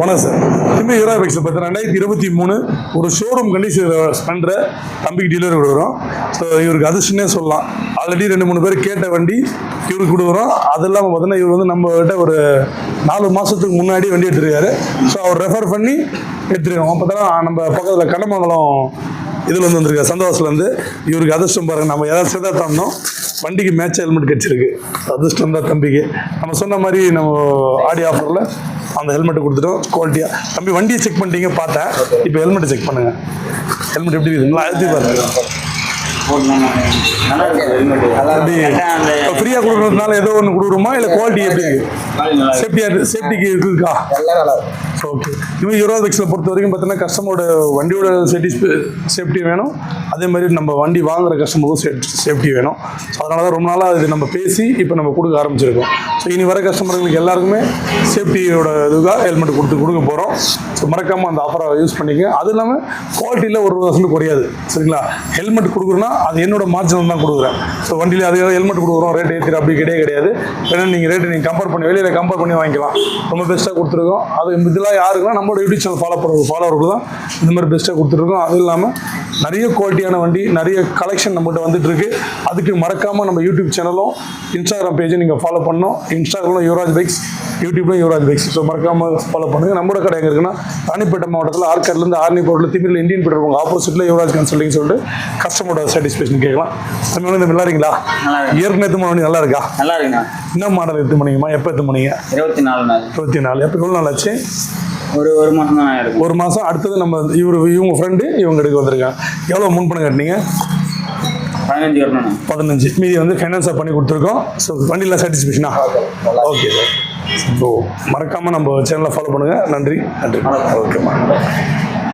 வணக்கம் சார். திரும்பி யூரா பைக்ஸில் பார்த்தீங்கன்னா 2023 ஒரு ஷோரூம் கண்டிஷன் ஸ்பெண்டரை தம்பிக்கு டீலர் கொடுக்குறோம். ஸோ இவருக்கு அதிர்ஷ்டனே சொல்லலாம். ஆல்ரெடி 2-3 பேர் கேட்ட வண்டி இவருக்கு கொடுக்குறோம். அது இல்லாமல் பார்த்தீங்கன்னா இவர் வந்து நம்ம கிட்ட ஒரு 4 மாதத்துக்கு முன்னாடி வண்டி எடுத்துருக்காரு. ஸோ அவர் ரெஃபர் பண்ணி எடுத்துருக்கோம். அப்போ தான் நம்ம பக்கத்தில் கடமங்கலம் இதில் வந்து வந்திருக்காரு, சந்தோஷத்துலேருந்து. இவருக்கு அதிர்ஷ்டம் பாருங்கள், நம்ம ஏதாவது சேர்த்தா தந்தோம், வண்டிக்கு மேட்ச் ஹெல்மெட் கிடச்சிருக்கு. அதிர்ஷ்டம் தான் தம்பிக்கு. நம்ம சொன்ன மாதிரி நம்ம ஆடி ஆஃபரில் அந்த ஹெல்மெட்டை கொடுத்துட்டோம் குவாலிட்டியாக. தம்பி வண்டியை செக் பண்ணிட்டீங்க பார்த்தேன், இப்போ ஹெல்மெட்டை செக் பண்ணுங்கள். ஹெல்மெட் எப்படி இருக்குங்களா? அழுத்தி பாருங்க. ஃப்ரீயாக கொடுக்குறதுனால ஏதோ ஒன்று கொடுக்குறோமா இல்லை குவாலிட்டி எப்படி இருக்கு? சேஃப்டிக்கு இருக்குதுக்கா? ஓகே. இவன் யூரா பைக்ஸில் பொறுத்த வரைக்கும் பார்த்தீங்கன்னா கஸ்டமரோட வண்டியோட சேஃப்டி வேணும், அதே மாதிரி நம்ம வண்டி வாங்குற கஸ்டமருக்கும் சேஃப்டி வேணும். ஸோ அதனால தான் ரொம்ப நாளாக இது நம்ம பேசி இப்போ நம்ம கொடுக்க ஆரம்பிச்சிருக்கோம். ஸோ இனி வர கஸ்டமர்களுக்கு எல்லாருக்குமே சேஃப்டியோட இதுக்காக ஹெல்மெட் கொடுக்க போகிறோம். ஸோ மறக்காமல் அந்த ஆஃபரை யூஸ் பண்ணிக்க. அது இல்லாமல் குவாலிட்டியில் 1% குறையாது, சரிங்களா? ஹெல்மெட் கொடுக்குறோன்னா அது என்னோட மார்ஜின் தான் கொடுக்குறேன். ஸோ வண்டியில் அது ஹெல்மெட் கொடுக்குறோம் ரேட் ஏற்றி அப்படி கிடையாது. ஏன்னா நீங்கள் ரேட்டு நீங்கள் கம்பேர் பண்ணி வெளியில் கம்பேர் பண்ணி வாங்கிக்கலாம். ரொம்ப பெஸ்ட்டாக கொடுத்துருக்கோம். அது இதெல்லாம் யாருக்குன்னா நம்மளோட யூடியூப் சேனல் ஃபாலோவருக்கு தான் இந்த மாதிரி பெஸ்ட்டாக கொடுத்துருக்கோம். அது இல்லாமல் நிறைய குவாலிட்டியான வண்டி, நிறைய கலெக்ஷன் நம்மகிட்ட வந்துட்டு இருக்கு. அதுக்கு மறக்காமல் நம்ம யூடியூப் சேனலும் இன்ஸ்டாகிராம் பேஜும் நீங்கள் ஃபாலோ பண்ணணும். இன்ஸ்டாகிராமில் யுவராஜ் பைக்ஸ், யூடியூப்ல யுவராஜ் பைக்ஸ். ஸோ மறக்காமல் ஃபாலோ பண்ணுங்கள். நம்மளோட கடை எங்கே இருக்குன்னா ராணிப்பேட்டை மாவட்டத்தில் ஆர்காட்லேருந்து ஆர்னி போர்ட்டில் திமிரில் இந்தியன் பெட்ரோல் பங்க் ஆப்போசிட்டில் யுவராஜ் கன்சல்டிங் சொல்லிட்டு கஸ்டமரோட சாட்டிஸ்ஃபேக்ஷன் கேட்கலாம். நம்ம வந்து நல்லா இருக்கீங்களா? ஏற்கனவே எத்து மணி நல்லா இருக்கா? நல்லா இருக்குண்ணா. என்ன மாடல் எத்து மணிங்கம்மா? எப்போ எத்து மணிங்க? 24. எப்போ எவ்வளோ நாள் ஆச்சு? ஒரு மாதம் தான் இருக்கும். ஒரு மாதம். அடுத்தது நம்ம இவங்க ஃப்ரெண்டு இவங்க எடுக்க வந்திருக்காங்க. எவ்வளோ முன் பணம் கட்டினீங்க? 15. மீதி வந்து ஃபைனான்ஸாக பண்ணி கொடுத்துருக்கோம். ஸோ வண்டியில் சாட்டிஸ்ஃபேக்ஷனா? Okay sir. ஸோ மறக்காமல் நம்ம சேனலை ஃபாலோ பண்ணுங்கள். நன்றி. ஓகேம்மா.